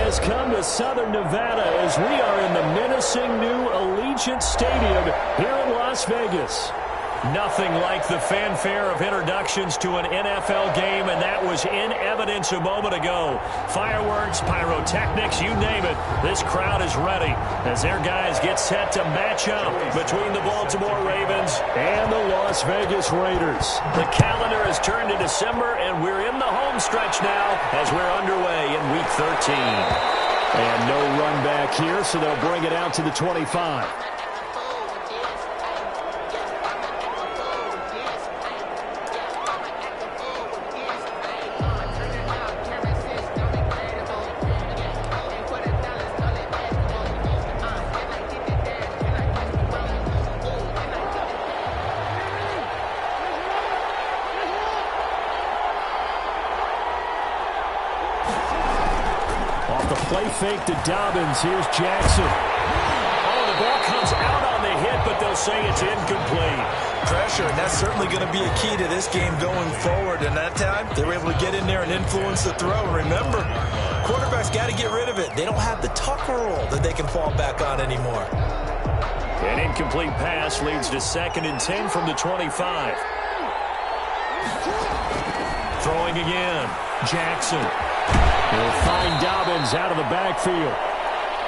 has come to Southern Nevada as we are in the menacing new Allegiant Stadium here in Las Vegas. Nothing like the fanfare of introductions to an NFL game, and that was in evidence a moment ago. Fireworks, pyrotechnics, you name it. This crowd is ready as their guys get set to match up between the Baltimore Ravens and the Las Vegas Raiders. The calendar has turned to December, and we're in the home stretch now as we're underway in Week 13. And no run back here, so they'll bring it out to the 25. Fake to Dobbins. Here's Jackson. Oh, the ball comes out on the hit, but they'll say it's incomplete. Pressure, and that's certainly going to be a key to this game going forward. And that time, they were able to get in there and influence the throw. And remember, quarterbacks got to get rid of it. They don't have the Tucker roll that they can fall back on anymore. An incomplete pass leads to 2nd and 10 from the 25. Throwing again. Jackson. He'll find Dobbins out of the backfield.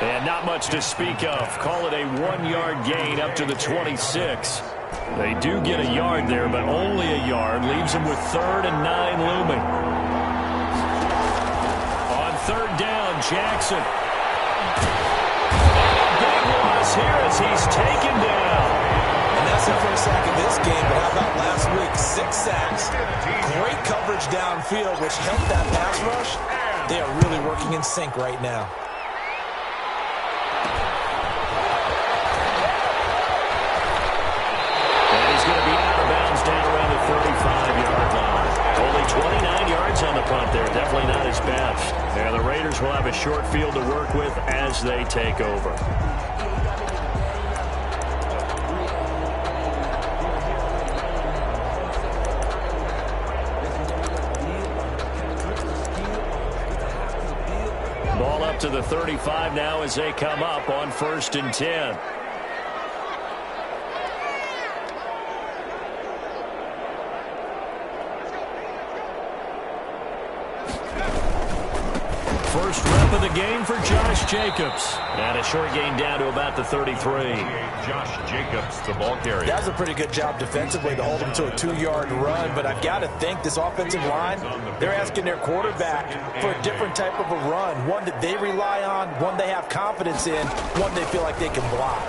And not much to speak of. Call it a 1-yard gain up to the 26. They do get a yard there, but only a yard. Leaves them with 3rd and 9 looming. On 3rd down, Jackson. Big loss here as he's taken down. And that's the first sack of this game, but how about last week? 6 sacks. Great coverage downfield, which helped that pass rush. They are really working in sync right now. And he's going to be out of bounds down around the 35-yard line. Only 29 yards on the punt there. Definitely not his best. And the Raiders will have a short field to work with as they take over. To the 35 now as they come up on 1st and 10. First rep of the game for Josh Jacobs. And a short gain down to about the 33. Josh Jacobs, the ball carrier. That was a pretty good job defensively to hold him to a 2-yard run, but I've got to think this offensive line, they're asking their quarterback for a different type of a run, one that they rely on, one they have confidence in, one they feel like they can block.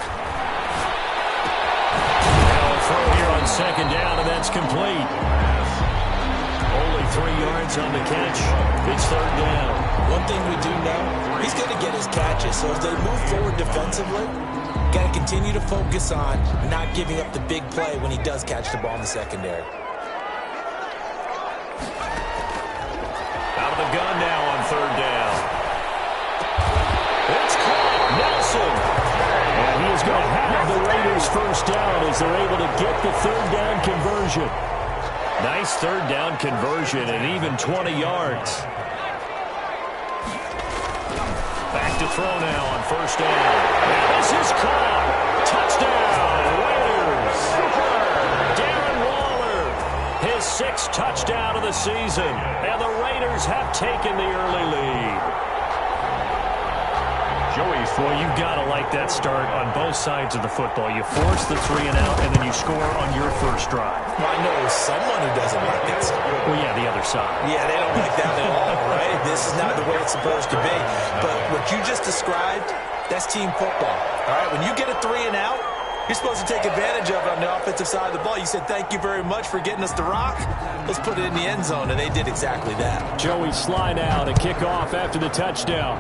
Now a throw here on 2nd down, and that's complete. Only 3 yards on the catch. It's 3rd down. One thing we do know, he's going to get his catches. So as they move forward defensively, got to continue to focus on not giving up the big play when he does catch the ball in the secondary. Out of the gun now on 3rd down. It's caught. Nelson. And he is going to have the Raiders' first down as they're able to get the 3rd down conversion. Nice 3rd down conversion and even 20 yards. Back to throw now on 1st down. And this is caught. Touchdown, Raiders. Darren Waller, his 6th touchdown of the season. And the Raiders have taken the early lead. Joey, well, you've got to like that start on both sides of the football. You force the 3 and out, and then you score on your first drive. Well, I know someone who doesn't like that start. Well, yeah, the other side. Yeah, they don't like that at all, right? This is not the way it's supposed to be. But what you just described, that's team football. All right, when you get a 3 and out, you're supposed to take advantage of it on the offensive side of the ball. You said, thank you very much for getting us the rock. Let's put it in the end zone, and they did exactly that. Joey slide out and kick off after the touchdown.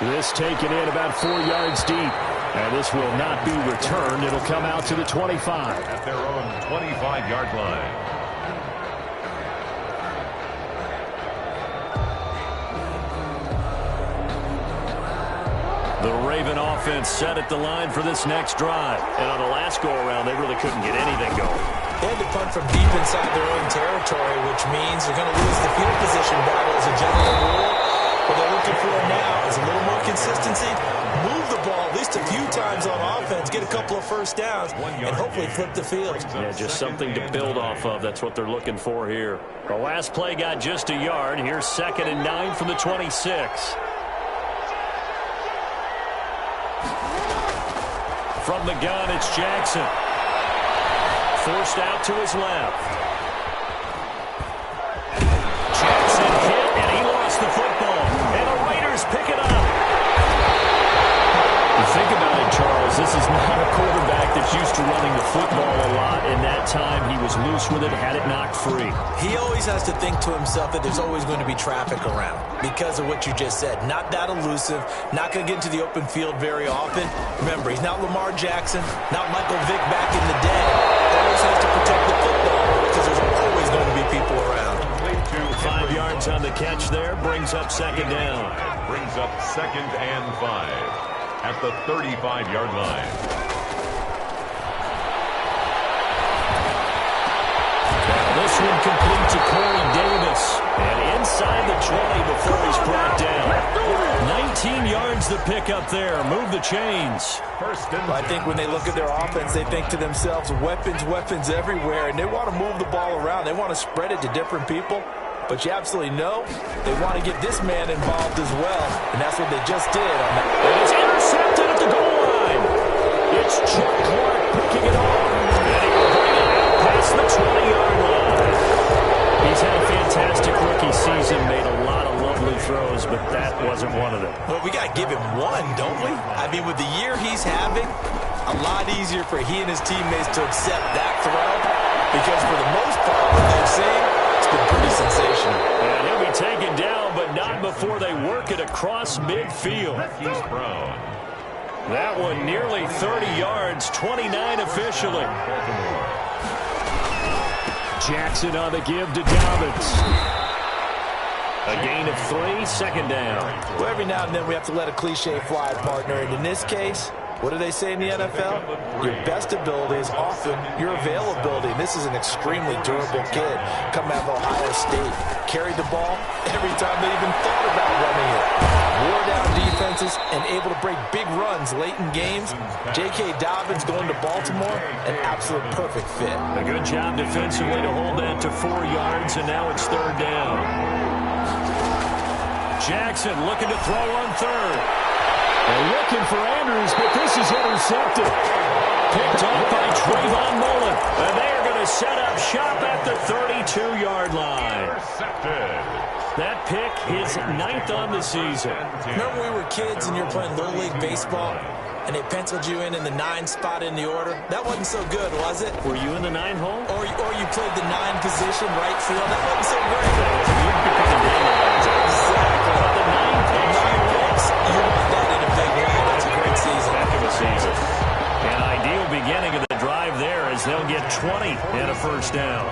This taken in about 4 yards deep. And this will not be returned. It'll come out to the 25. At their own 25-yard line. The Raven offense set at the line for this next drive. And on the last go-around, they really couldn't get anything going. They had to punt from deep inside their own territory, which means they're going to lose the field position battle as a general rule. What they're looking for now is a little more consistency, move the ball at least a few times on offense, get a couple of first downs, and hopefully flip the field. Yeah, just something to build off of. That's what they're looking for here. The last play got just a yard. Here's 2nd and 9 from the 26. From the gun, it's Jackson. Forced out to his left. Jackson hit, and he lost the football. And the Raiders pick it up. You think about it, Charles, this is not a quarterback that's used to running the football a lot, and that time he was loose with it, had it knocked free. He always has to think to himself that there's always going to be traffic around because of what you just said. Not that elusive, not going to get into the open field very often. Remember, he's not Lamar Jackson, not Michael Vick back in the day. He always has to protect the football because there's always going to be people around. 5 yards on the catch there, brings up 2nd down. Brings up 2nd and 5 at the 35-yard line. This one complete to Corey Davis. And inside the 20 before he's brought down. 19 yards the pick up there. Move the chains. I think when they look at their offense, they think to themselves, weapons, weapons everywhere. And they want to move the ball around. They want to spread it to different people. But you absolutely know they want to get this man involved as well. And that's what they just did. And it's intercepted at the goal line. It's Chuck Clark picking it off. And he will bring it out past the 20-yard line. He's had a fantastic rookie season, made a lot of lovely throws, but that wasn't one of them. Well, we got to give him one, don't we? I mean, with the year he's having, a lot easier for he and his teammates to accept that throw. Because for the most part, what they've seen, it's been pretty sensational. And he'll be taken down, but not before they work it across midfield. He's Brown. That one nearly 30 yards, 29 officially. Jackson on the give to Dobbins. A gain of 3, 2nd down. Well, every now and then we have to let a cliche fly, partner. And in this case, what do they say in the NFL? Your best ability is often your availability. And this is an extremely durable kid coming out of Ohio State. Carried the ball every time they even thought about running it. Wore down defenses and able to break big runs late in games. J.K. Dobbins going to Baltimore, an absolute perfect fit. A good job defensively to hold that to 4 yards, and now it's 3rd down. Jackson looking to throw on 3rd. They're looking for Andrews, but this is intercepted. Picked off by Trayvon Mullen. And they are going to set up shop at the 32-yard line. Intercepted. That pick is 9th on the season. Remember when we were kids and you were playing Little League Baseball and they penciled you in the 9 spot in the order? That wasn't so good, was it? Were you in the 9 hole? Or you played the 9 position, right field? That wasn't so great. You'd be picking dandelions. Exactly. But the 9 picks, 9 picks, you want that in a big way. That's a great season. heck of a season. An ideal beginning of the drive there as they'll get 20 and a 1st down.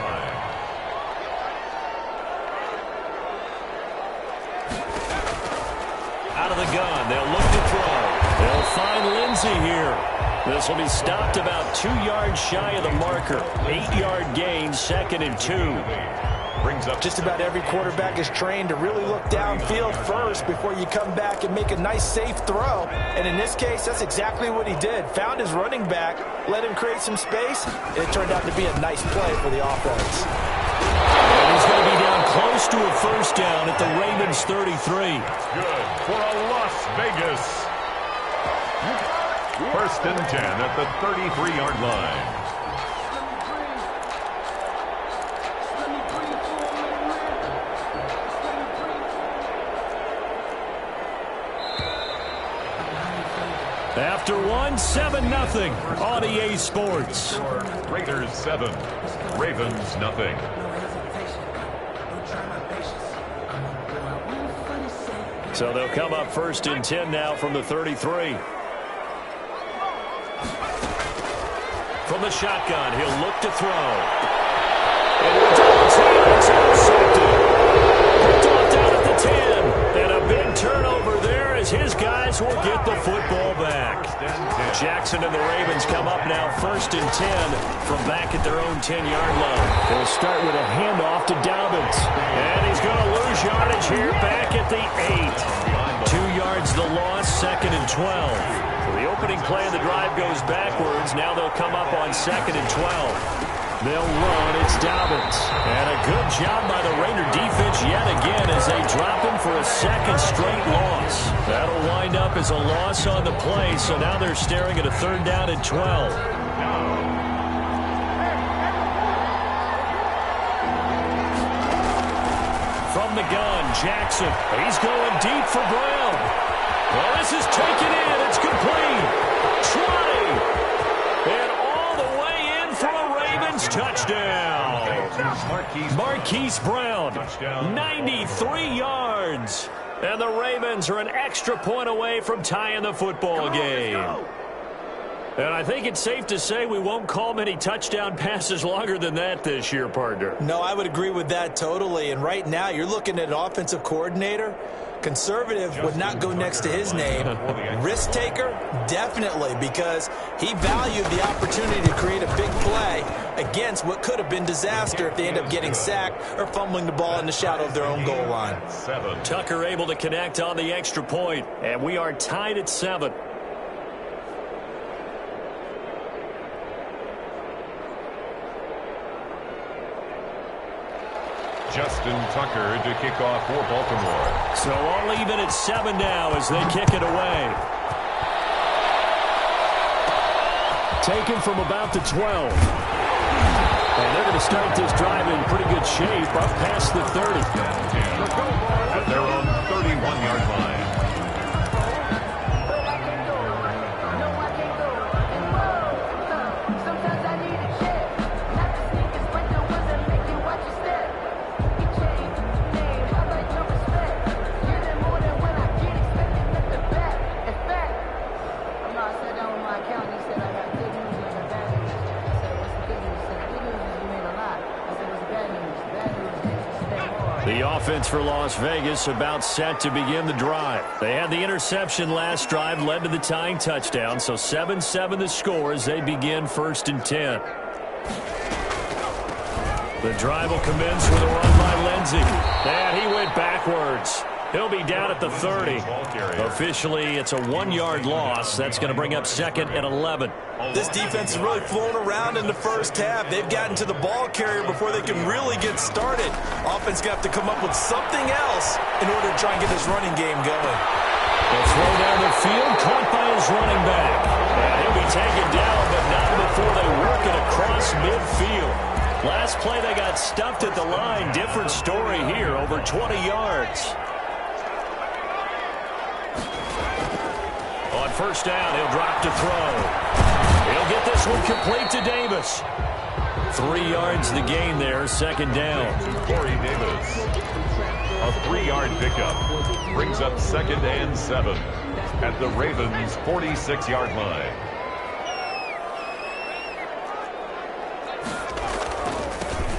Out of the gun, they'll look to throw. They'll find Lindsey here. This will be stopped about 2 yards shy of the marker. 8-yard gain, 2nd and 2. Brings up just about every quarterback is trained to really look downfield first before you come back and make a nice, safe throw. And in this case, that's exactly what he did. Found his running back, let him create some space, and it turned out to be a nice play for the offense. And he's going to be down close to a 1st down at the Ravens 33. Good for a Las Vegas. 1st and 10 at the 33-yard line. After one, 7-0 on EA Sports. Raiders 7, Ravens nothing. So they'll come up 1st and 10 now from the 33. From the shotgun, he'll look to throw. And it's intercepted. Picked off down at the 10. And a big turnover there as his guys will get the football back. Jackson and the Ravens come up now 1st and 10 from back at their own 10-yard line. They'll start with a handoff to Dobbins. And he's going to lose yardage here back at the 8. 2 yards the loss, 2nd and 12. So the opening play of the drive goes backwards. Now they'll come up on 2nd and 12. They'll run. It's Dobbins. And a good job by the Raider defense yet again as they drop him for a 2nd straight loss. That'll wind up as a loss on the play, so now they're staring at a 3rd down and 12. From the gun, Jackson. He's going deep for Brown. Well, this is taken in. It's complete. Trotting. And all the way in for a Ravens touchdown. Marquise Brown, 93 yards. And the Ravens are an extra point away from tying the football game. And I think it's safe to say we won't call many touchdown passes longer than that this year, partner. No, I would agree with that totally. And right now, you're looking at an offensive coordinator. Conservative would not go next to his name. Risk taker, definitely, because he valued the opportunity to create a big play against what could have been disaster if they end up getting sacked or fumbling the ball in the shadow of their own goal line. Tucker able to connect on the extra point, and we are tied at 7. Justin Tucker to kick off for Baltimore. So all even at 7 now as they kick it away. Taken from about the 12. And they're going to start this drive in pretty good shape up past the 30. At their own 31-yard line. The offense for Las Vegas about set to begin the drive. They had the interception last drive, led to the tying touchdown, so 7-7 the score as they begin 1st and 10. The drive will commence with a run by Lindsey. And he went backwards. He'll be down at the 30. Officially, it's a 1-yard loss. That's going to bring up 2nd and 11. This defense has really flown around in the first half. They've gotten to the ball carrier before they can really get started. Offense going to have to come up with something else in order to try and get this running game going. They'll throw down the field, caught by his running back. And he'll be taken down, but not before they work it across midfield. Last play, they got stuffed at the line. Different story here, over 20 yards. On 1st down, he'll drop to throw. He'll get this one complete to Davis. 3 yards the gain there, 2nd down. Corey Davis. A 3-yard pickup brings up 2nd and 7 at the Ravens' 46-yard line.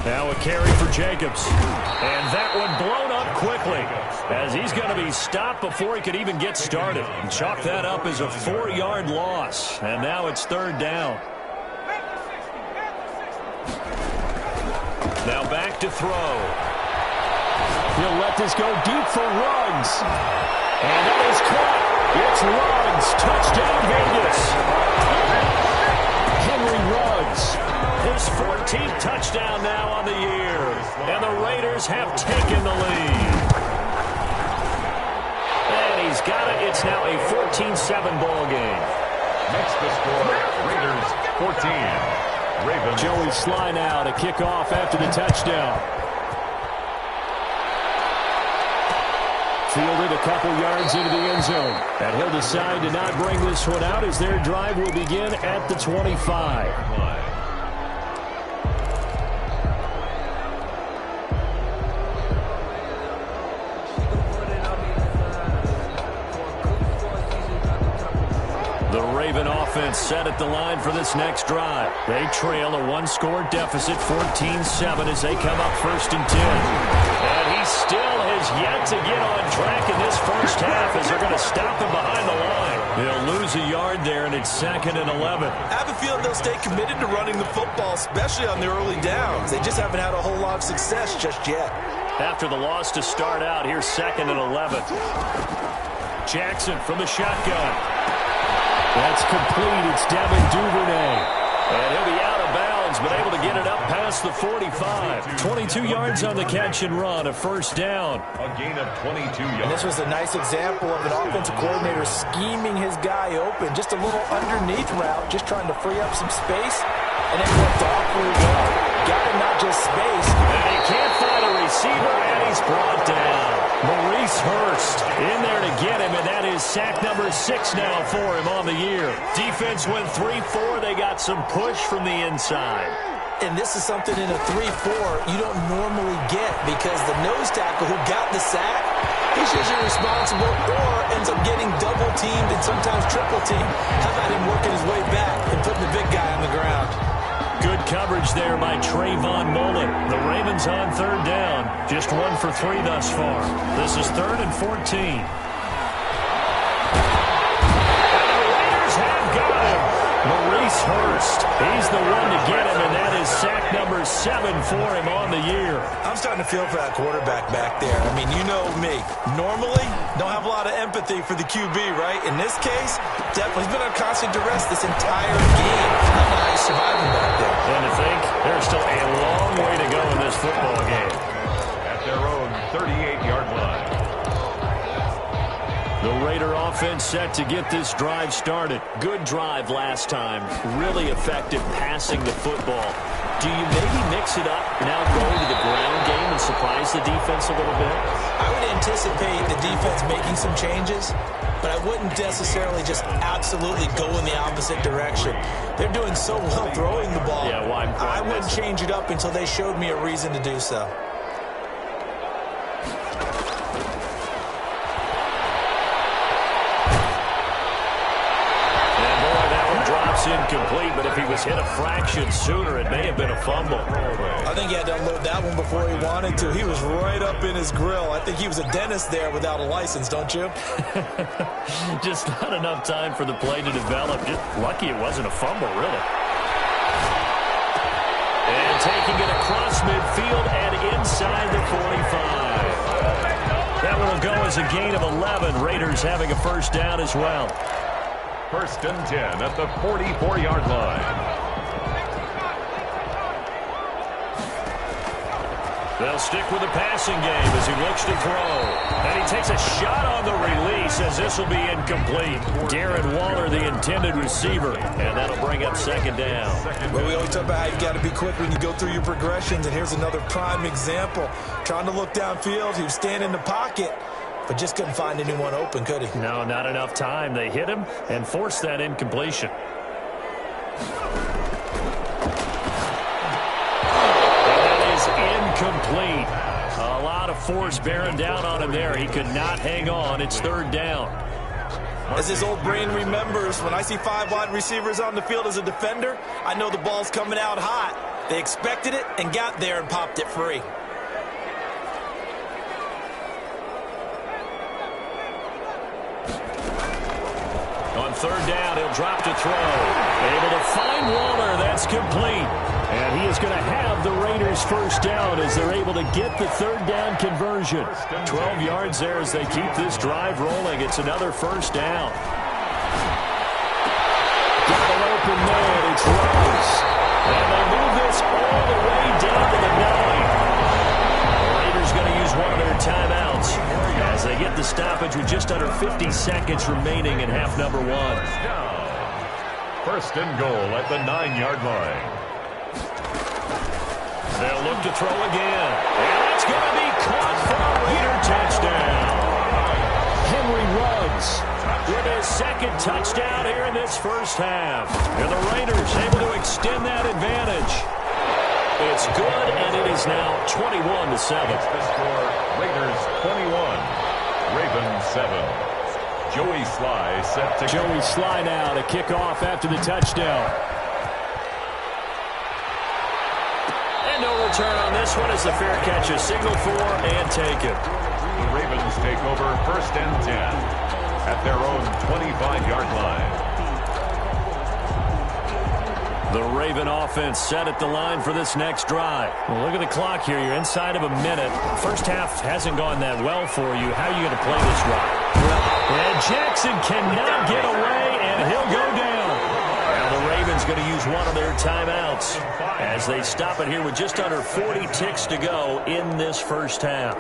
Now a carry for Jacobs. And that one blown up quickly as he's going to be stopped before he could even get started. And chalk that up as a 4-yard loss. And now it's 3rd down. Now back to throw. He'll let this go deep for Ruggs. And that is caught. It's Ruggs. Touchdown Vegas. Henry Ruggs. His 14th touchdown now on the year. And the Raiders have taken the lead. And he's got it. It's now a 14-7 ball game. Makes the score Raiders 14. Ravens. Joey Sly now to kick off after the touchdown. Fielded a couple yards into the end zone. And he'll decide to not bring this one out as their drive will begin at the 25. The Raven offense set at the line for this next drive. They trail a one-score deficit, 14-7, as they come up 1st and 10. And he still has yet to get on track in this first half as they're going to stop him behind the line. They'll lose a yard there, and it's 2nd and 11. I have a feeling they'll stay committed to running the football, especially on the early downs. They just haven't had a whole lot of success just yet. After the loss to start out, here's 2nd and 11. Jackson from the shotgun. That's complete. It's Devin Duvernay. And he'll be out of bounds, but able to get it up past the 45. 22 yards on the catch and run, a 1st down. A gain of 22 yards. And this was a nice example of an offensive coordinator scheming his guy open. Just a little underneath route, just trying to free up some space. And it worked awfully well. Got him not just space. And he can't find a receiver, and he's brought down. Maurice Hurst in there to get him, and that is sack number 6 now for him on the year. Defense went 3-4. They got some push from the inside. And this is something in a 3-4 you don't normally get because the nose tackle who got the sack, he's usually responsible or ends up getting double-teamed and sometimes triple-teamed. How about him working his way back and putting the big guy on the ground? Good coverage there by Trayvon Mullen. The Ravens on 3rd down. Just 1 for 3 thus far. This is 3rd and 14. And the Raiders have got him. Maurice Hurst. He's the one to get him, and that is sack number 7 for him on the year. I'm starting to feel for that quarterback back there. I mean, you know me. Normally, don't have a lot of empathy for the QB, right? In this case, definitely he's been on constant duress this entire game. I don't know how he's surviving back there. And to think there's still a long way to go in this football game. At their own 38-yard line. The Raider offense set to get this drive started. Good drive last time. Really effective passing the football. Do you maybe mix it up, now go to the ground game and surprise the defense a little bit? I would anticipate the defense making some changes, but I wouldn't necessarily just absolutely go in the opposite direction. They're doing so well throwing the ball. Yeah, why I wouldn't change it up until they showed me a reason to do so. Incomplete, but if he was hit a fraction sooner, it may have been a fumble. I think he had to unload that one before he wanted to. He was right up in his grill. I think he was a dentist there without a license, don't you? Just not enough time for the play to develop. Just lucky it wasn't a fumble, really. And taking it across midfield and inside the 45. That one will go as a gain of 11. Raiders having a 1st down as well. 1st and 10 at the 44-yard line. They'll stick with the passing game as he looks to throw. And he takes a shot on the release as this will be incomplete. Darren Waller, the intended receiver. And that'll bring up 2nd down. Well, we always talk about how you've got to be quick when you go through your progressions. And here's another prime example. Trying to look downfield. He was standing in the pocket, but just couldn't find anyone open, could he? No, not enough time. They hit him and forced that incompletion. And that is incomplete. A lot of force bearing down on him there. He could not hang on. It's 3rd down. As his old brain remembers, when I see 5 wide receivers on the field as a defender, I know the ball's coming out hot. They expected it and got there and popped it free. On 3rd down, he'll drop to throw. Able to find Waller. That's complete. And he is going to have the Raiders' 1st down as they're able to get the 3rd down conversion. 12 yards there as they keep this drive rolling. It's another 1st down. Got an open man. It's Rose. And they move this all the way down to the 9. The Raiders going to use one of their timeouts as they get the stoppage with just under 50 seconds remaining in half number 1. 1st and goal at the 9-yard line. They'll look to throw again. And it's going to be caught for a Raider touchdown. Henry Ruggs with his 2nd touchdown here in this 1st half. And the Raiders able to extend that advantage. It's good, and it is now 21-7. The score, Raiders 21, Ravens 7. Joey Sly set to... Joey Sly now to kick off after the touchdown. And no return on this one as the fair catch is signaled for and taken. The Ravens take over 1st and 10 at their own 25-yard line. The Raven offense set at the line for this next drive. Well, look at the clock here. You're inside of a minute. First half hasn't gone that well for you. How are you going to play this drive? And Jackson cannot get away, and he'll go down. Now the Ravens going to use one of their timeouts as they stop it here with just under 40 ticks to go in this first half.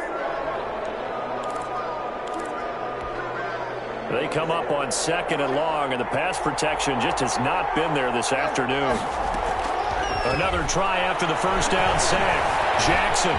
They come up on 2nd and long, and the pass protection just has not been there this afternoon. Another try after the first down sack. Jackson.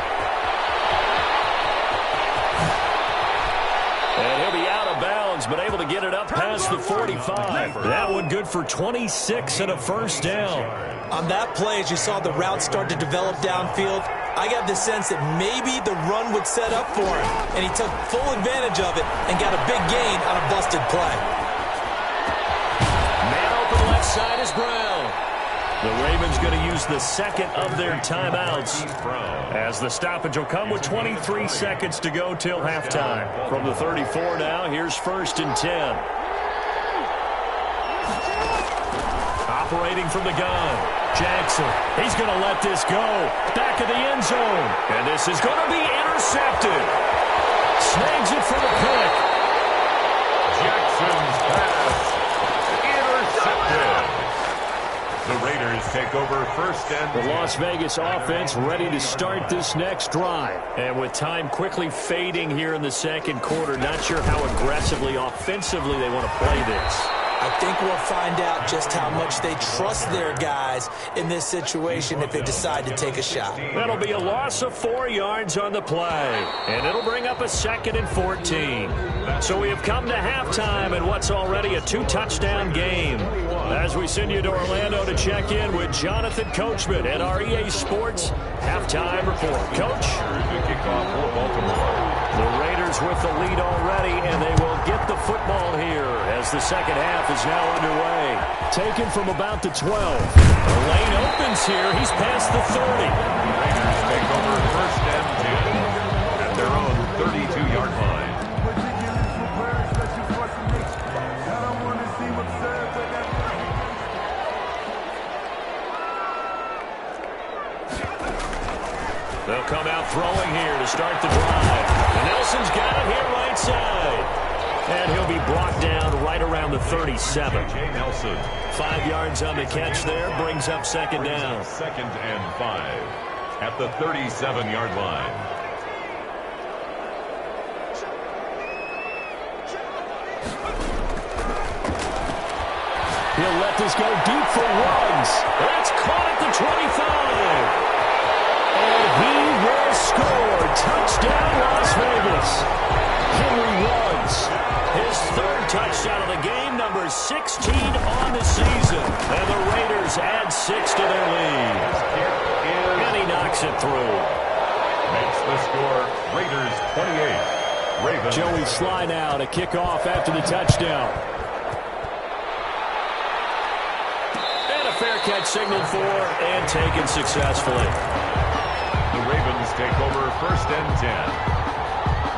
And he'll be out of bounds, but able to get it up past the 45. That one good for 26 and a first down. On that play, as you saw the route start to develop downfield, I got the sense that maybe the run would set up for him, and he took full advantage of it and got a big gain on a busted play. Man open left side is Brown. The Ravens going to use the second of their timeouts as the stoppage will come with 23 seconds to go till halftime. From the 34 now, here's 1st and 10. Operating from the gun. Jackson, he's going to let this go. Back of the end zone. And this is going to be intercepted. Snags it for the pick. Jackson's pass intercepted. The Raiders take over 1st and... The Las Vegas offense ready to start this next drive. And with time quickly fading here in the second quarter, not sure how aggressively, offensively they want to play this. I think we'll find out just how much they trust their guys in this situation if they decide to take a shot. That'll be a loss of 4 yards on the play, and it'll bring up a 2nd and 14. So we have come to halftime in what's already a 2-touchdown game. As we send you to Orlando to check in with Jonathan Coachman at our EA Sports Halftime Report. Coach? The kickoff for Baltimore. The Raiders with the lead already, and they will get the football here as the second half is now underway. Taken from about the 12. The lane opens here. He's past the 30. The Raiders take over 1st and 10 at their own 32-yard line. They'll come out throwing here to start the drive. And Nelson's got it here right side. And he'll be brought down right around the 37. Jay Nelson. 5 yards on the catch there. Brings up 2nd down. 2nd and 5 at the 37-yard line. He'll let this go deep for Ruggs. It's caught at the 25. And he will score. Touchdown, Las Vegas. Henry Ruggs. His 3rd touchdown of the game, number 16 on the season. And the Raiders add 6 to their lead. And he knocks it through. Makes the score Raiders 28. Ravens. Joey Sly now to kick off after the touchdown. And a fair catch signaled for and taken successfully. The Ravens take over 1st and 10.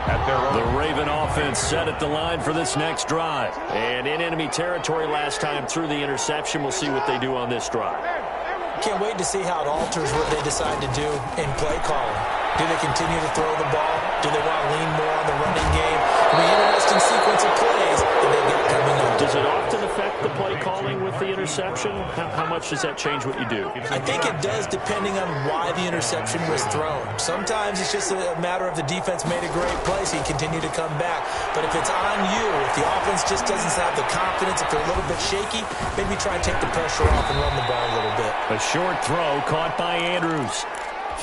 At their own. The Raven offense set at the line for this next drive. And in enemy territory last time through the interception. We'll see what they do on this drive. Can't wait to see how it alters what they decide to do in play calling. Do they continue to throw the ball? Do they want to lean more on the running game? It'll be an interesting sequence of plays that they've got coming up. Does it often affect the play calling with the interception? How much does that change what you do? I think it does depending on why the interception was thrown. Sometimes it's just a matter of the defense made a great play, so you continue to come back. But if it's on you, if the offense just doesn't have the confidence, if they're a little bit shaky, maybe try and take the pressure off and run the ball a little bit. A short throw caught by Andrews.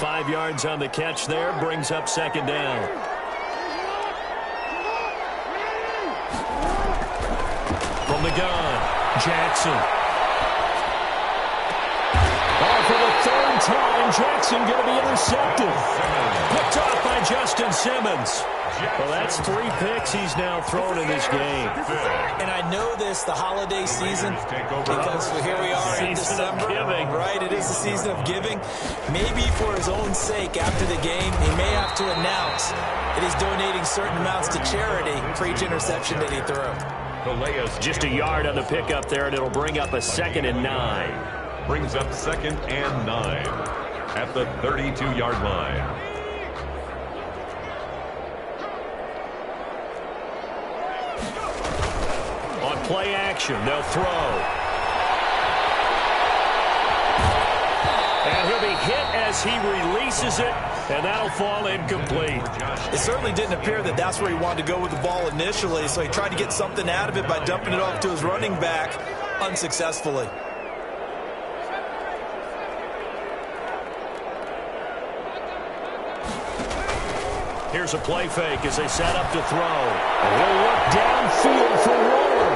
5 yards on the catch there, brings up 2nd down. From the gun, Jackson. Oh, for the 3rd time. Jackson going to be intercepted. Picked off by Justin Simmons. Well, that's 3 picks he's now thrown in this game. And I know this, the holiday season, because here we are in December. Right, it is the season of giving. Maybe for his own sake, after the game, he may have to announce that he's donating certain amounts to charity for each interception that he threw. Just a yard on the pickup there, and it'll bring up a 2nd and 9. Brings up 2nd and 9 at the 32-yard line. On play action, they'll throw. And he'll be hit as he releases it, and that'll fall incomplete. It certainly didn't appear that that's where he wanted to go with the ball initially, so he tried to get something out of it by dumping it off to his running back unsuccessfully. Here's a play fake as they set up to throw. And he'll look downfield for Waller.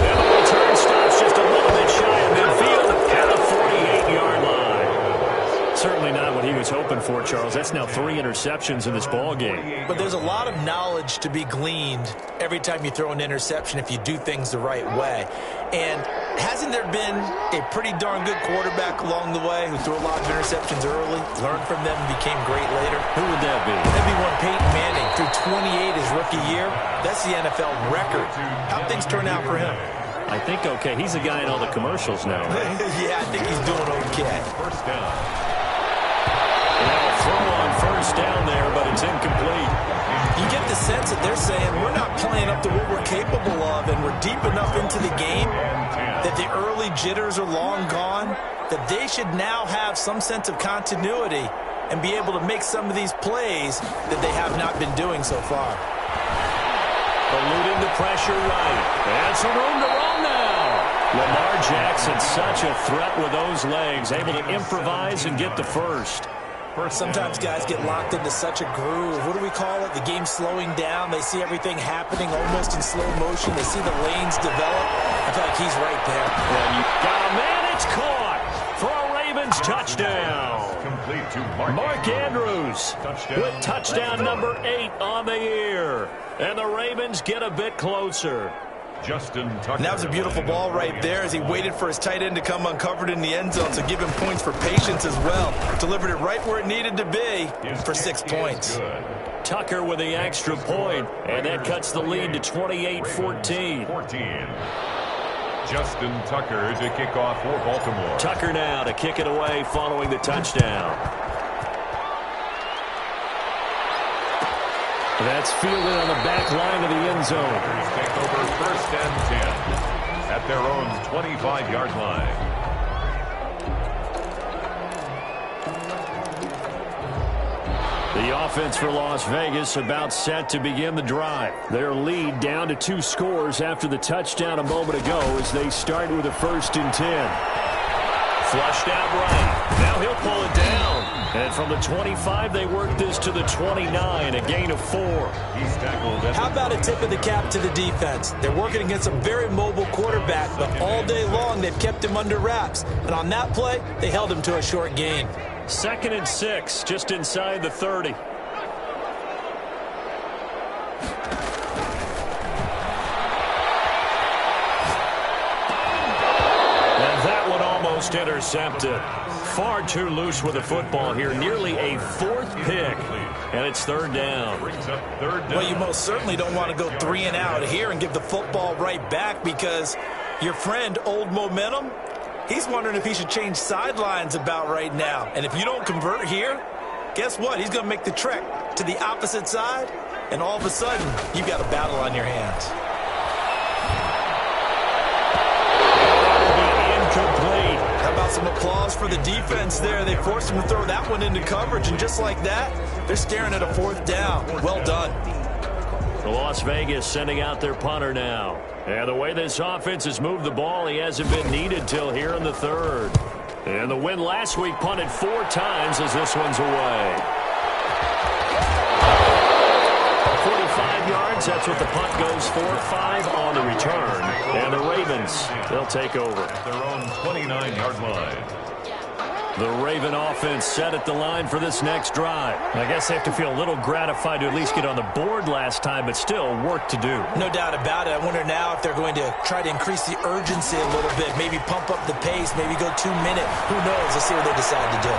And the return stops just a little bit shy of midfield at the 48-yard line. Certainly not what he was hoping for, Charles. That's now 3 interceptions in this ball game. But there's a lot of knowledge to be gleaned every time you throw an interception if you do things the right way. And hasn't there been a pretty darn good quarterback along the way who threw a lot of interceptions early, learned from them, and became great later? Who would that be? That'd be one Peyton Manning. Threw 28 his rookie year. That's the NFL record. How'd things turn out for him? I think okay. He's a guy in all the commercials now, right? Yeah, I think he's doing okay. First down. Now a throw on first down there, but it's incomplete. You get the sense that they're saying we're not playing up to what we're capable of, and we're deep enough into the game that the early jitters are long gone, that they should now have some sense of continuity and be able to make some of these plays that they have not been doing so far. Eluding the pressure right. And some room to run now. Lamar Jackson, such a threat with those legs, able to improvise and get the first. Sometimes guys get locked into such a groove. What do we call it? The game slowing down. They see everything happening almost in slow motion. They see the lanes develop. I feel like he's right there. Well, you got a man. It's caught for a Ravens touchdown. Complete to Mark Andrews with touchdown number 8 on the year. And the Ravens get a bit closer. Justin Tucker. And that was a beautiful ball right there as he waited for his tight end to come uncovered in the end zone, so give him points for patience as well. Delivered it right where it needed to be for 6 points. Tucker with the extra point, and that cuts the lead to 28-14. Justin Tucker to kick off for Baltimore. Tucker now to kick it away following the touchdown. That's fielded on the back line of the end zone. Take over 1st and 10 at their own 25-yard line. The offense for Las Vegas about set to begin the drive. Their lead down to 2 scores after the touchdown a moment ago as they start with a 1st and 10. Flushed out right. Now he'll pull it down. And from the 25, they work this to the 29, a gain of 4. He's tackled. How about a tip of the cap to the defense? They're working against a very mobile quarterback, but all day long they've kept him under wraps. And on that play, they held him to a short gain. 2nd and 6, just inside the 30. And that one almost intercepted. Far too loose with the football here. Nearly a 4th pick. And it's 3rd down. Well, you most certainly don't want to go 3 and out here and give the football right back because your friend, Old Momentum, he's wondering if he should change sidelines about right now. And if you don't convert here, guess what? He's going to make the trek to the opposite side, and all of a sudden, you've got a battle on your hands. Incomplete. How about some applause for the defense there? They forced him to throw that one into coverage, and just like that, they're staring at a 4th down. Well done. Las Vegas sending out their punter now. And the way this offense has moved the ball, he hasn't been needed till here in the 3rd. And the win last week punted 4 times as this one's away. 5 yards. That's what the punt goes for. 5 on the return. And the Ravens, they'll take over. At their own 29-yard line. The Raven offense set at the line for this next drive. I guess they have to feel a little gratified to at least get on the board last time, but still work to do. No doubt about it. I wonder now if they're going to try to increase the urgency a little bit, maybe pump up the pace, maybe go 2-minute. Who knows? Let's see what they decide to do.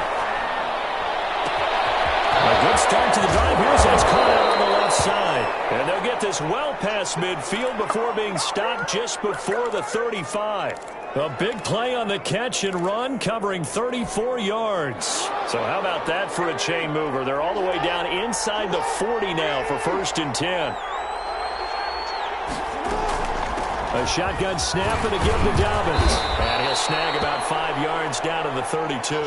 A good start to the drive here, so it's caught out on the left side. And they'll get this well past midfield before being stopped just before the 35. A big play on the catch and run, covering 34 yards. So how about that for a chain mover? They're all the way down inside the 40 now for 1st and 10. A shotgun snap and a give to Dobbins. And he'll snag about 5 yards down to the 32.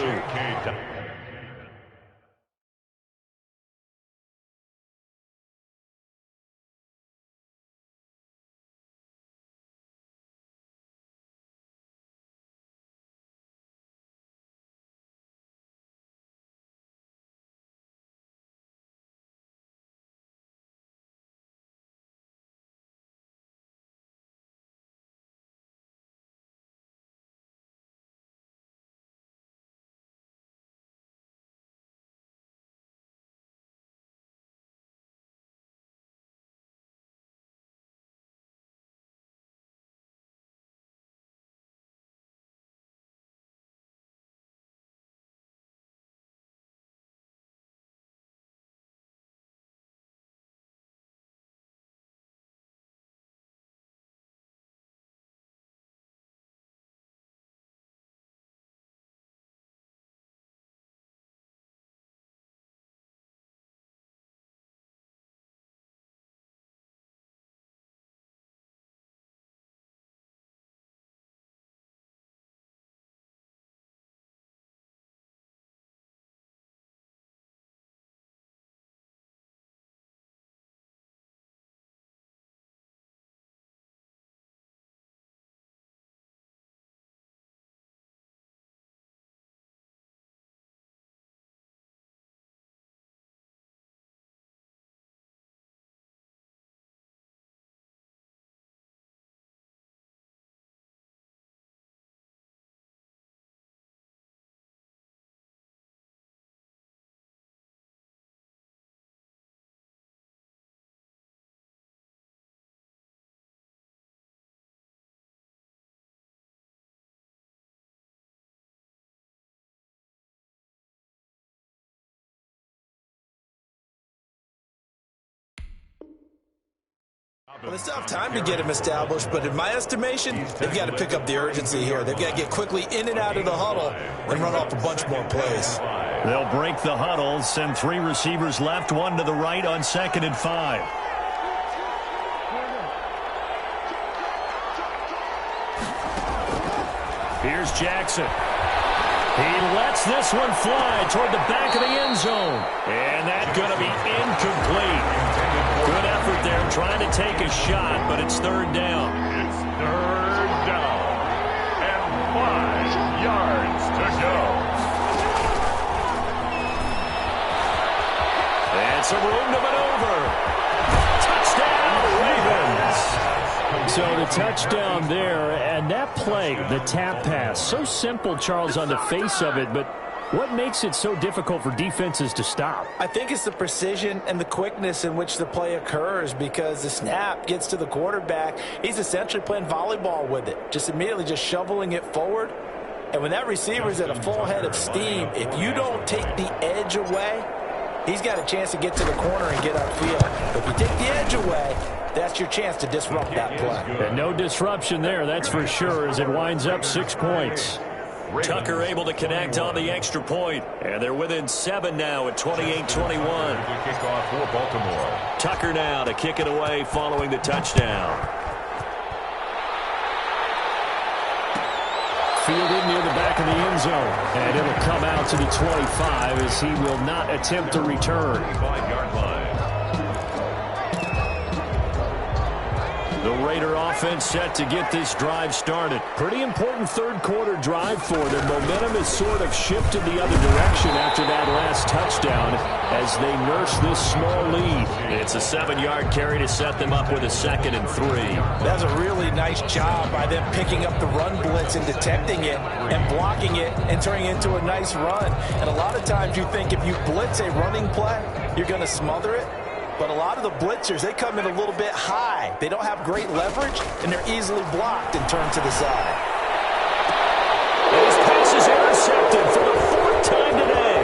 Well, they still have time to get him established, but in my estimation, they've got to pick up the urgency here. They've got to get quickly in and out of the huddle and run off a bunch more plays. They'll break the huddle, send 3 receivers left, 1 to the right on 2nd and 5. Here's Jackson. He lets this one fly toward the back of the end zone. And that's going to be incomplete. Good effort there trying to take a shot, but it's 3rd down. It's 3rd down. And 5 yards to go. And some room to maneuver. Touchdown, Ravens. So the touchdown there, and that play, the tap pass, so simple, Charles, on the face of it, but what makes it so difficult for defenses to stop? I think it's the precision and the quickness in which the play occurs, because the snap gets to the quarterback. He's essentially playing volleyball with it, just immediately just shoveling it forward. And when that receiver's at a full head of steam, if you don't take the edge away, he's got a chance to get to the corner and get upfield. If you take the edge away, that's your chance to disrupt that play. And no disruption there, that's for sure, as it winds up 6 points. Tucker able to connect on the extra point, and they're within 7 now at 28-21. Kickoff for Baltimore. Tucker now to kick it away following the touchdown. Fielded near the back of the end zone, and it'll come out to the 25 as he will not attempt to return. 5-yard line. The Raider offense set to get this drive started. Pretty important third-quarter drive for them. Momentum has sort of shifted the other direction after that last touchdown as they nurse this small lead. It's a 7-yard carry to set them up with a 2nd and 3. That's a really nice job by them picking up the run blitz and detecting it and blocking it and turning it into a nice run. And a lot of times you think if you blitz a running play, you're going to smother it. But a lot of the blitzers, they come in a little bit high. They don't have great leverage, and they're easily blocked and turned to the side. And his pass is intercepted for the 4th time today.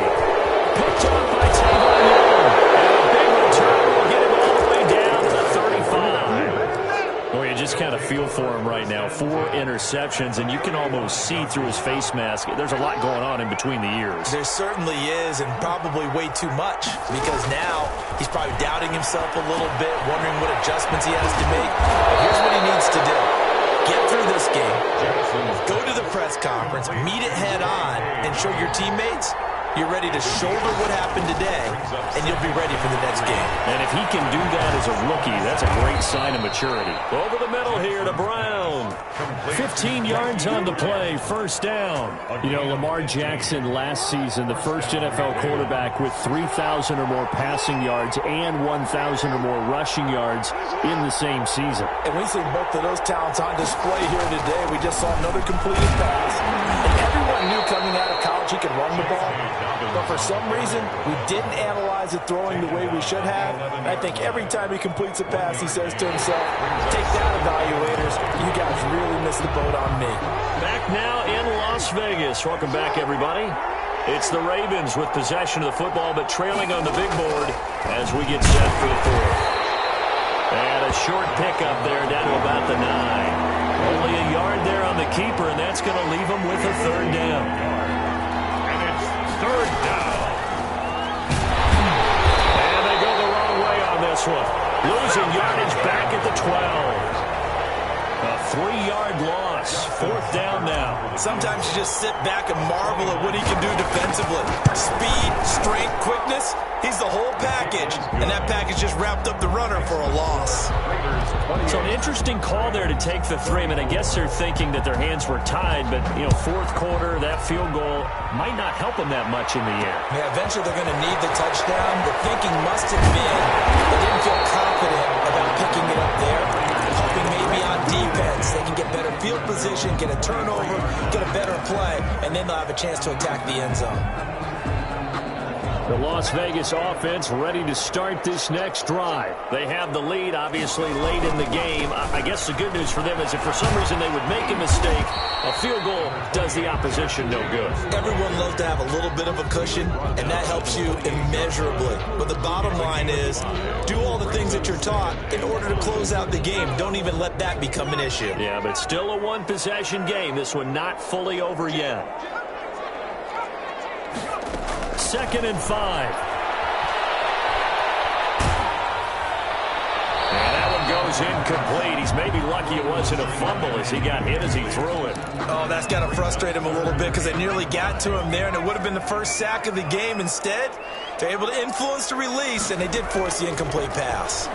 Picked up by Tavon Young. And a big return will get him all the way down to the 35. Boy, you just kind of feel for him right now. 4 interceptions, and you can almost see through his face mask. There's a lot going on in between the ears. There certainly is, and probably way too much, because now he's probably doubting himself a little bit, wondering what adjustments he has to make. But here's what he needs to do. Get through this game, go to the press conference, meet it head on, and show your teammates you're ready to shoulder what happened today, and you'll be ready for the next game. And if he can do that as a rookie, that's a great sign of maturity. Over the middle here to Brown. 15 yards on the play, 1st down. You know, Lamar Jackson last season, the first NFL quarterback with 3,000 or more passing yards and 1,000 or more rushing yards in the same season. And we see both of those talents on display here today. We just saw another completed pass. And everyone knew coming out of college he could run the ball. But for some reason, we didn't analyze it throwing the way we should have. And I think every time he completes a pass, he says to himself, take that, evaluators. You guys really missed the boat on me. Back now in Las Vegas. Welcome back, everybody. It's the Ravens with possession of the football, but trailing on the big board as we get set for the 4th. And a short pickup there down to about the 9. Only a yard there on the keeper, and that's going to leave him with a 3rd down. 3rd down. And they go the wrong way on this one. Losing yardage back at the 12. A 3-yard loss. 4th down now. Sometimes you just sit back and marvel at what he can do defensively. Speed, strength, quickness. He's the whole package. And that package just wrapped up the runner for a loss. So an interesting call there to take the 3. I mean, I guess they're thinking that their hands were tied, but, you know, 4th quarter, that field goal might not help them that much in the air. Yeah, eventually they're going to need the touchdown. The thinking must have been they didn't feel confident about picking it up there. Hoping maybe on defense they can get better field position, get a turnover, get a better play, and then they'll have a chance to attack the end zone. The Las Vegas offense ready to start this next drive. They have the lead, obviously, late in the game. I guess the good news for them is if for some reason they would make a mistake, a field goal does the opposition no good. Everyone loves to have a little bit of a cushion, and that helps you immeasurably. But the bottom line is, do all the things that you're taught in order to close out the game. Don't even let that become an issue. Yeah, but still a one-possession game. This one not fully over yet. 2nd and 5. And that one goes incomplete. He's maybe lucky it wasn't a fumble as he got hit as he threw it. Oh, that's got to frustrate him a little bit because they nearly got to him there, and it would have been the first sack of the game. Instead, they're able to influence the release, and they did force the incomplete pass.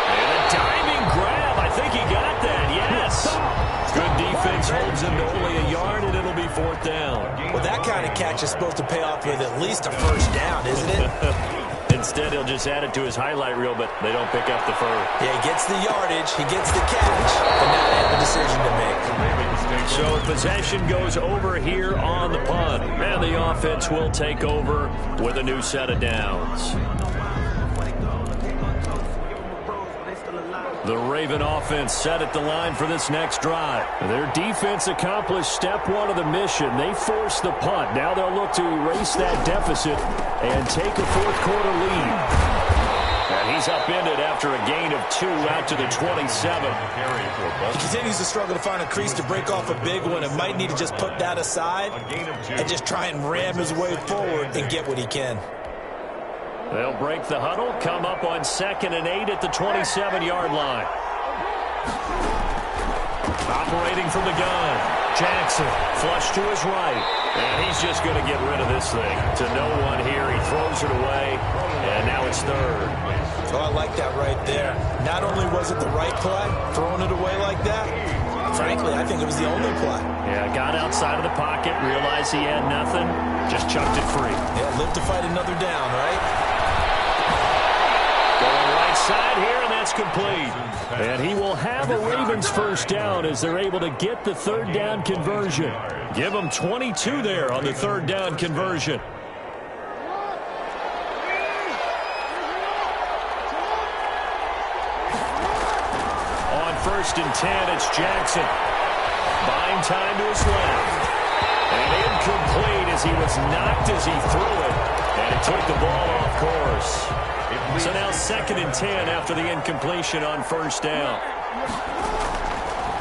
And a diving grab. I think he got that, yes. Good defense holds him to only a yard, and it'll be 4th down. Well, that kind of catch is supposed to pay off with at least a 1st down, isn't it? Instead, he'll just add it to his highlight reel, but they don't pick up the first. Yeah, he gets the yardage, he gets the catch, but now they have a decision to make. So possession goes over here on the punt, and the offense will take over with a new set of downs. The Raven offense set at the line for this next drive. Their defense accomplished step 1 of the mission. They forced the punt. Now they'll look to erase that deficit and take a 4th quarter lead. And he's upended after a gain of 2 out to the 27. He continues to struggle to find a crease to break off a big one and might need to just put that aside and just try and ram his way forward and get what he can. They'll break the huddle, come up on 2nd and 8 at the 27-yard line. Operating from the gun, Jackson. Flush to his right. And he's just going to get rid of this thing. To no one here. He throws it away. And now it's third. Oh, I like that right there. Not only was it the right play, throwing it away like that, frankly, I think it was the only play. Yeah, got outside of the pocket, realized he had nothing, just chucked it free. Yeah, live to fight another down, right? Going right side here, and that's complete. And he will have a Ravens first down as they're able to get the third down conversion. Give them 22 there on the third down conversion. On 1st and 10, it's Jackson. Buying time to his left. And incomplete as he was knocked as he threw it. And it took the ball off course. So now 2nd and 10 after the incompletion on 1st down.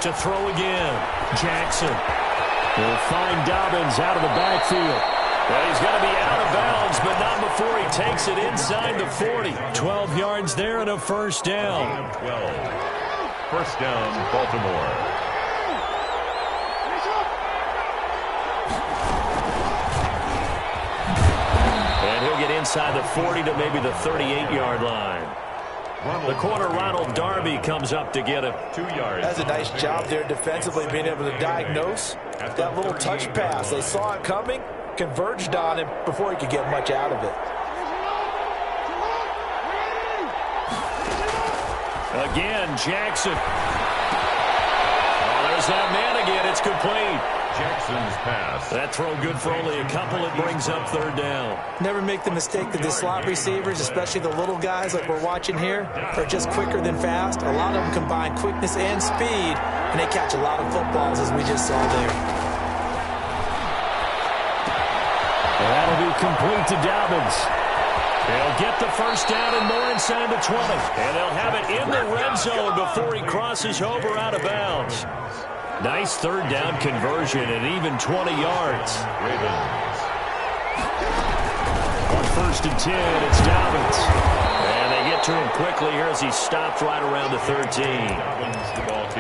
To throw again. Jackson will find Dobbins out of the backfield. Well, he's going to be out of bounds, but not before he takes it inside the 40. 12 yards there and a first down. 12. First down, Baltimore. And he'll get inside the 40 to maybe the 38-yard line. The corner, Ronald Darby, comes up to get him. 2 yards. That's a nice job there defensively, being able to diagnose that little touch pass. They saw it coming, converged on him before he could get much out of it. Again, Jackson. Oh, there's that man again. It's complete. Jackson's pass. That throw good for only a couple. It brings up third down. Never make the mistake that the slot receivers, especially the little guys like we're watching here, are just quicker than fast. A lot of them combine quickness and speed, and they catch a lot of footballs, as we just saw there. And that'll be complete to Dobbins. They'll get the first down and more inside the 20. And they'll have it in the red zone before he crosses over out of bounds. Nice third down conversion and even 20 yards. Ravens. On 1st and 10, it's Dobbins. And they get to him quickly here as he stopped right around the 13.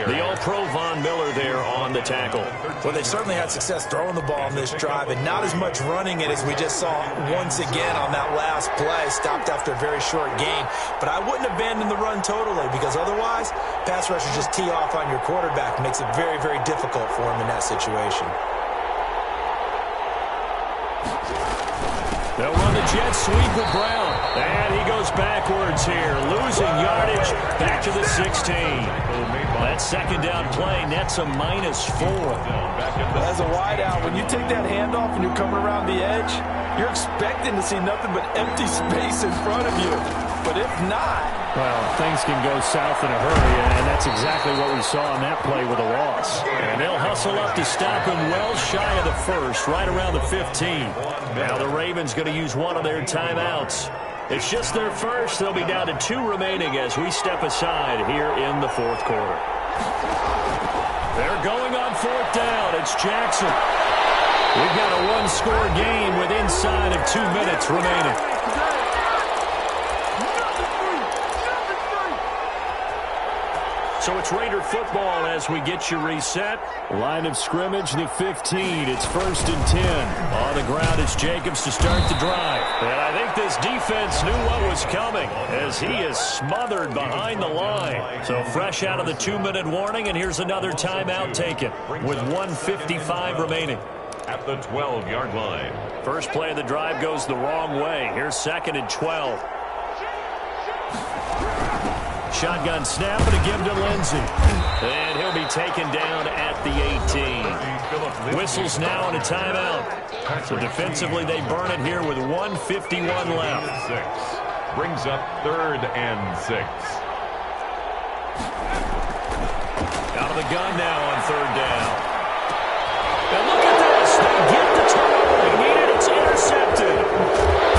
The All-Pro Von Miller there on the tackle. Well, they certainly had success throwing the ball on this drive, and not as much running it as we just saw once again on that last play. Stopped after a very short gain. But I wouldn't abandon the run totally, because otherwise, pass rushers just tee off on your quarterback. Makes it very, very difficult for him in that situation. They'll run the jet sweep with Brown. And he goes backwards here, losing yardage back to the 16. That second down play nets a -4. As a wideout, when you take that handoff and you're coming around the edge, you're expecting to see nothing but empty space in front of you. But if not... Well, things can go south in a hurry, and that's exactly what we saw on that play with a loss. And they'll hustle up to stop him well shy of the first, right around the 15. Now the Ravens going to use one of their timeouts. It's just their first. They'll be down to 2 remaining as we step aside here in the 4th quarter. They're going on 4th down. It's Jackson. We've got a one-score game with inside of 2 minutes remaining. So it's Raider football as we get you reset. Line of scrimmage, the 15. It's 1st and 10. On the ground, it's Jacobs to start the drive. And I think this defense knew what was coming as he is smothered behind the line. So fresh out of the 2-minute warning, and here's another timeout taken with 1:55 remaining. At the 12-yard line. First play of the drive goes the wrong way. Here's 2nd and 12. Shotgun snap and a give to Lindsey. And he'll be taken down at the 18. Whistles now on a timeout. So defensively they burn it here with 1:51 left. 6. Brings up 3rd and 6. Out of the gun now on 3rd down. And look at this. They get the turnover they needed. It's intercepted.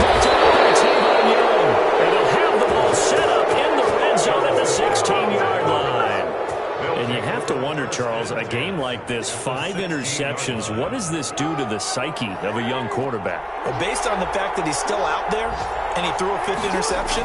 Picked up by Tavon Young. And they'll have the ball set up in the red zone at the 16-yard line. And you have to wonder, Charles, a game like this, 5 interceptions, what does this do to the psyche of a young quarterback? Well, based on the fact that he's still out there and he threw a 5th interception,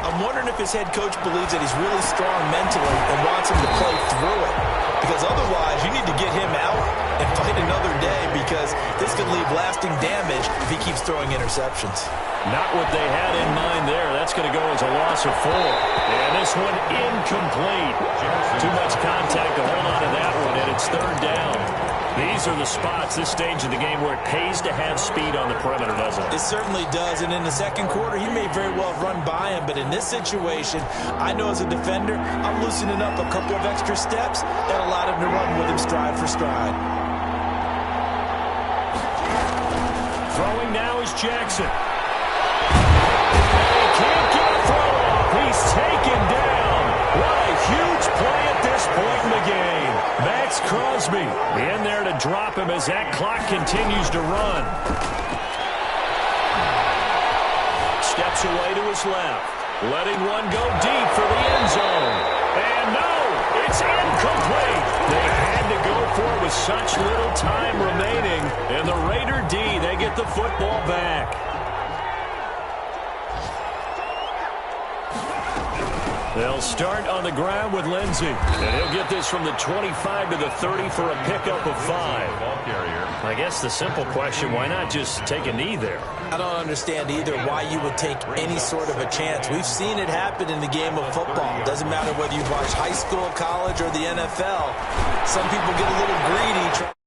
I'm wondering if his head coach believes that he's really strong mentally and wants him to play through it. Because otherwise, you need to get him out and fight another day, because this could leave lasting damage if he keeps throwing interceptions. Not what they had in mind there. That's going to go as a loss of 4. And this one incomplete. Too much contact to hold on to that one, and it's 3rd down. These are the spots, this stage of the game, where it pays to have speed on the perimeter, doesn't it? It certainly does, and in the second quarter, he may very well run by him, but in this situation, I know as a defender, I'm loosening up a couple of extra steps and allow him to run with him stride for stride. Throwing now is Jackson. He can't get a throw off. He's taken down. What a huge play at this point in the game. Max Crosby in there to drop him as that clock continues to run. Steps away to his left. Letting one go deep for the end zone. And no, it's incomplete. They had to go for it with such little time remaining. And the Raider D, they get the football back. They'll start on the ground with Lindsey. And he'll get this from the 25 to the 30 for a pickup of 5. Ball carrier. I guess the simple question, why not just take a knee there? I don't understand either why you would take any sort of a chance. We've seen it happen in the game of football. Doesn't matter whether you watch high school, college, or the NFL. Some people get a little greedy.